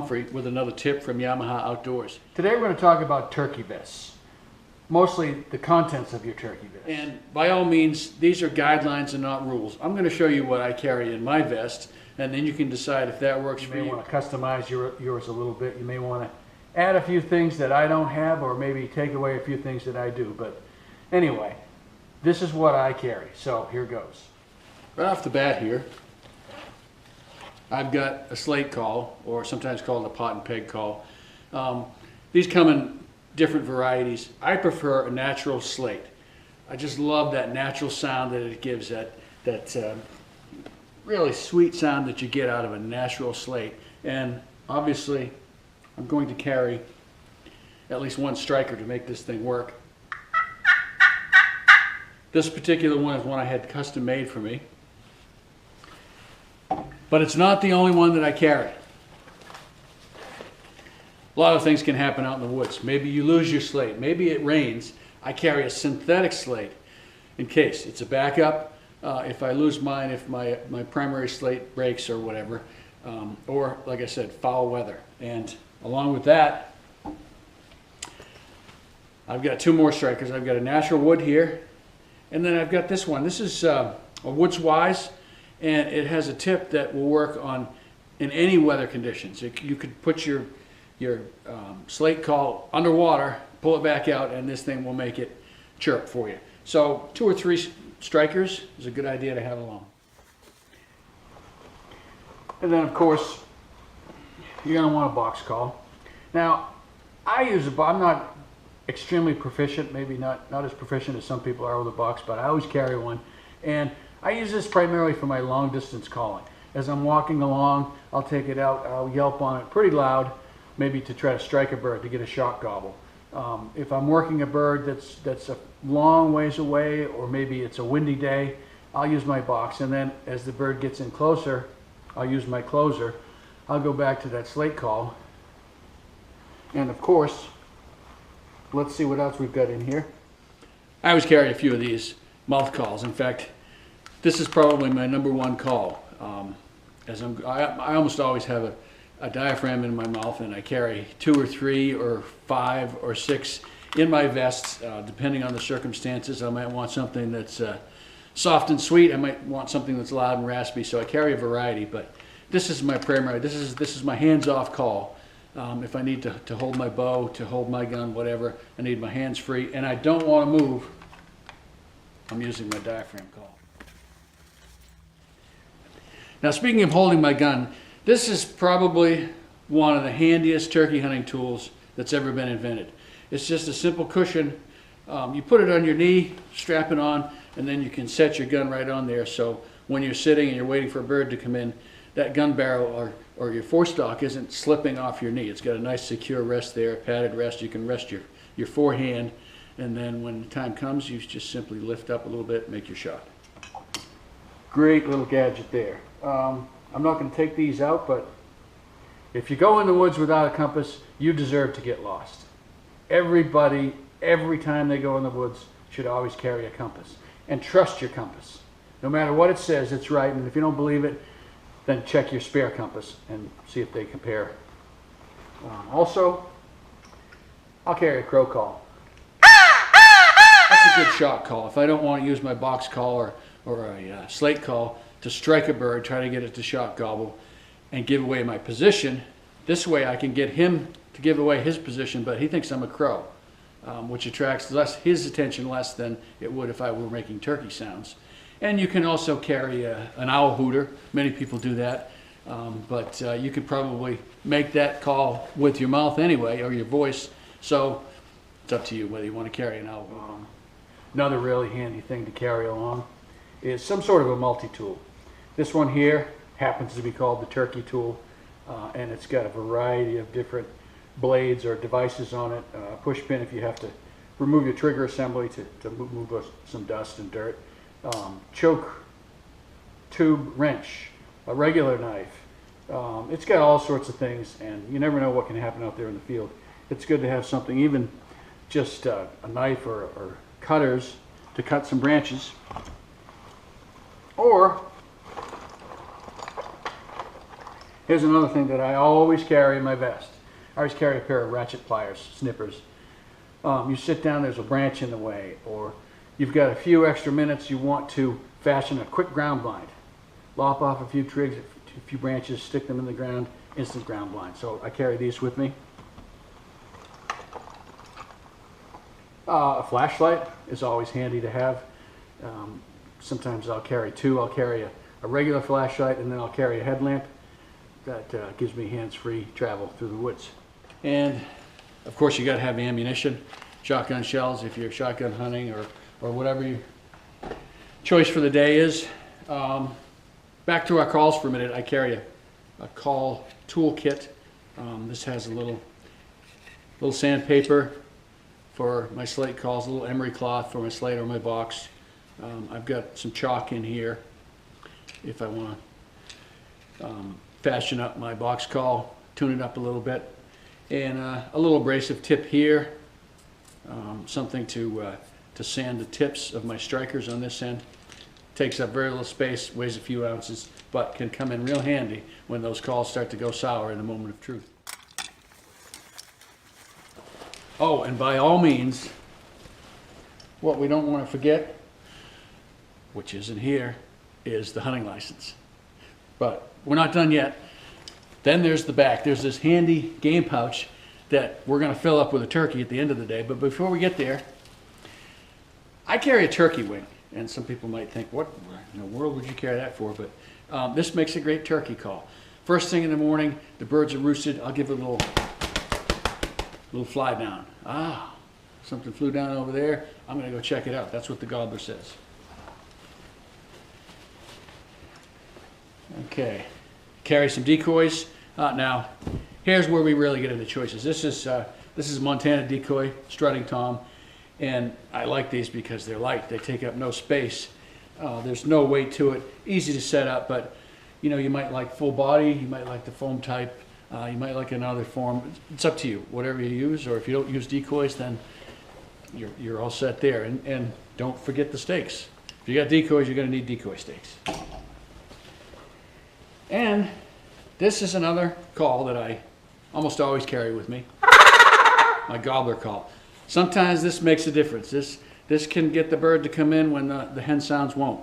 Humphrey with another tip from Yamaha Outdoors. Today we're going to talk about turkey vests, mostly the contents of your turkey vest. And by all means, these are guidelines and not rules. I'm going to show you what I carry in my vest, and then you can decide if that works for you. You may want to customize yours a little bit. You may want to add a few things that I don't have, or maybe take away a few things that I do. But anyway, this is what I carry, so here goes. Right off the bat here, I've got a slate call, or sometimes called a pot and peg call. These come in different varieties. I prefer a natural slate. I just love that natural sound that it gives, that really sweet sound that you get out of a natural slate. And obviously, I'm going to carry at least one striker to make this thing work. This particular one is one I had custom made for me. But it's not the only one that I carry. A lot of things can happen out in the woods. Maybe you lose your slate. Maybe it rains. I carry a synthetic slate in case. It's a backup. If I lose mine, if my primary slate breaks or whatever, or like I said, foul weather. And along with that, I've got two more strikers. I've got a natural wood here, and then I've got this one. This is a Woods Wise, and it has a tip that will work in any weather conditions. You could put your slate call underwater, pull it back out, and this thing will make it chirp for you. So 2 or 3 strikers is a good idea to have along. And then of course, you're going to want a box call. Now, I'm not extremely proficient, maybe not as proficient as some people are with a box, but I always carry one. And I use this primarily for my long distance calling. As I'm walking along, I'll take it out, I'll yelp on it pretty loud, maybe to try to strike a bird, to get a shot gobble. If I'm working a bird that's a long ways away, or maybe it's a windy day, I'll use my box. And then as the bird gets in closer, I'll use my closer. I'll go back to that slate call. And of course, let's see what else we've got in here. I always carry a few of these mouth calls. In fact, this is probably my #1 call. I almost always have a diaphragm in my mouth, and I carry 2 or 3 or 5 or 6 in my vests, depending on the circumstances. I might want something that's soft and sweet. I might want something that's loud and raspy, so I carry a variety. But this is my primary. This is my hands-off call. If I need to hold my bow, to hold my gun, whatever, I need my hands free, and I don't want to move, I'm using my diaphragm call. Now, speaking of holding my gun, this is probably one of the handiest turkey hunting tools that's ever been invented. It's just a simple cushion. You put it on your knee, strap it on, and then you can set your gun right on there. So when you're sitting and you're waiting for a bird to come in, that gun barrel or your forestock isn't slipping off your knee. It's got a nice secure rest there, padded rest. You can rest your forehand, and then when the time comes, you just simply lift up a little bit and make your shot. Great little gadget there. I'm not going to take these out, but if you go in the woods without a compass, you deserve to get lost. Everybody, every time they go in the woods, should always carry a compass. And trust your compass. No matter what it says, it's right. And if you don't believe it, then check your spare compass and see if they compare. Also, I'll carry a crow call. That's a good shot call. If I don't want to use my box call or a slate call to strike a bird, try to get it to shot gobble and give away my position, this way I can get him to give away his position, but he thinks I'm a crow, which attracts his attention less than it would if I were making turkey sounds. And you can also carry an owl hooter. Many people do that, but you could probably make that call with your mouth anyway, or your voice, so it's up to you whether you want to carry an owl hooter. Another really handy thing to carry along is some sort of a multi-tool. This one here happens to be called the turkey tool, and it's got a variety of different blades or devices on it. Push pin if you have to remove your trigger assembly to move some dust and dirt. Choke tube wrench, a regular knife. It's got all sorts of things, and you never know what can happen out there in the field. It's good to have something, even just a knife or cutters to cut some branches. Or Here's another thing that I always carry in my vest. I always carry a pair of ratchet pliers, snippers. You sit down, there's a branch in the way, or you've got a few extra minutes, you want to fashion a quick ground blind. Lop off a few twigs, a few branches, stick them in the ground, instant ground blind. So I carry these with me. A flashlight is always handy to have. Sometimes I'll carry two. I'll carry a regular flashlight, and then I'll carry a headlamp. That gives me hands-free travel through the woods. And of course you got to have ammunition, shotgun shells if you're shotgun hunting, or whatever your choice for the day is. Back to our calls for a minute. I carry a call toolkit. This has a little sandpaper for my slate calls, a little emery cloth for my slate or my box. I've got some chalk in here if I want to fashion up my box call, tune it up a little bit, and a little abrasive tip here, something to sand the tips of my strikers on this end. Takes up very little space, weighs a few ounces, but can come in real handy when those calls start to go sour in the moment of truth. Oh, and by all means, what we don't want to forget, which isn't here, is the hunting license. But we're not done yet. Then there's the back. There's this handy game pouch that we're going to fill up with a turkey at the end of the day. But before we get there, I carry a turkey wing. And some people might think, what in the world would you carry that for? But this makes a great turkey call. First thing in the morning, the birds are roosted. I'll give it a little fly down. Ah, something flew down over there. I'm going to go check it out. That's what the gobbler says. Okay, carry some decoys. Now, here's where we really get into choices. This is Montana decoy, strutting tom, and I like these because they're light. They take up no space. There's no weight to it. Easy to set up, but you know, you might like full body, you might like the foam type, you might like another form. It's up to you, whatever you use, or if you don't use decoys, then you're all set there. And don't forget the stakes. If you got decoys, you're going to need decoy stakes. And this is another call that I almost always carry with me, my gobbler call. Sometimes this makes a difference. This can get the bird to come in when the hen sounds won't.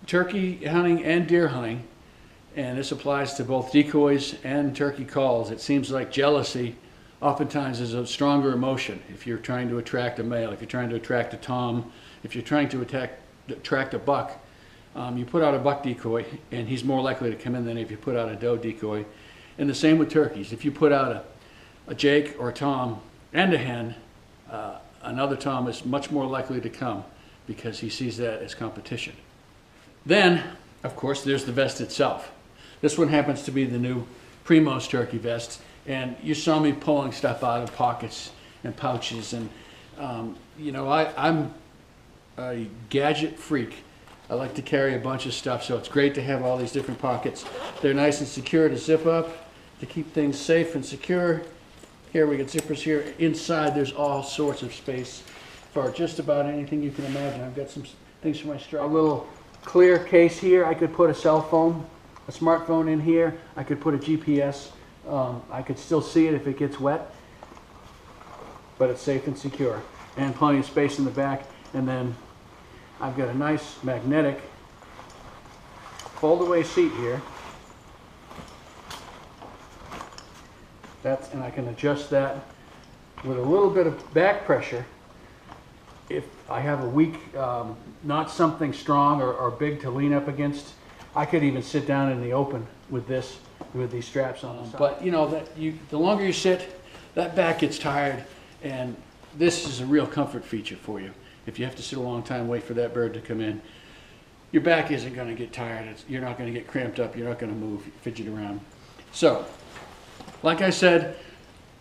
Turkey hunting and deer hunting, and this applies to both decoys and turkey calls. It seems like jealousy oftentimes is a stronger emotion. If you're trying to attract a male, if you're trying to attract a tom, if you're trying to attract a buck, you put out a buck decoy and he's more likely to come in than if you put out a doe decoy. And the same with turkeys. If you put out a jake or a tom and a hen, another tom is much more likely to come because he sees that as competition. Then, of course, there's the vest itself. This one happens to be the new Primos turkey vest, and you saw me pulling stuff out of pockets and pouches, and you know, I'm a gadget freak. I like to carry a bunch of stuff, so it's great to have all these different pockets. They're nice and secure to zip up, to keep things safe and secure. Here we got zippers here. Inside there's all sorts of space for just about anything you can imagine. I've got some things for my strap. A little clear case here. I could put a cell phone, a smartphone in here. I could put a GPS. I could still see it if it gets wet, but it's safe and secure. And plenty of space in the back. And then I've got a nice magnetic fold-away seat here. And I can adjust that with a little bit of back pressure. If I have a weak, not something strong or big to lean up against, I could even sit down in the open with this, with these straps on the side. But you know, the longer you sit, that back gets tired, and this is a real comfort feature for you. If you have to sit a long time, wait for that bird to come in, your back isn't going to get tired. You're not going to get cramped up. You're not going to move, fidget around. So, like I said,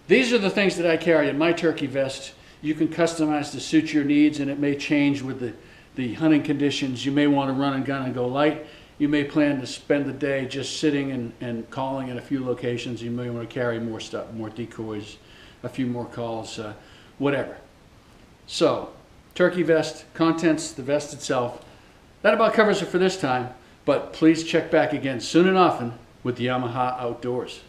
these are the things that I carry in my turkey vest. You can customize to suit your needs, and it may change with the hunting conditions. You may want to run and gun and go light. You may plan to spend the day just sitting and calling in a few locations. You may want to carry more stuff, more decoys, a few more calls, whatever. So, turkey vest, contents, the vest itself. That about covers it for this time, but please check back again soon and often with Yamaha Outdoors.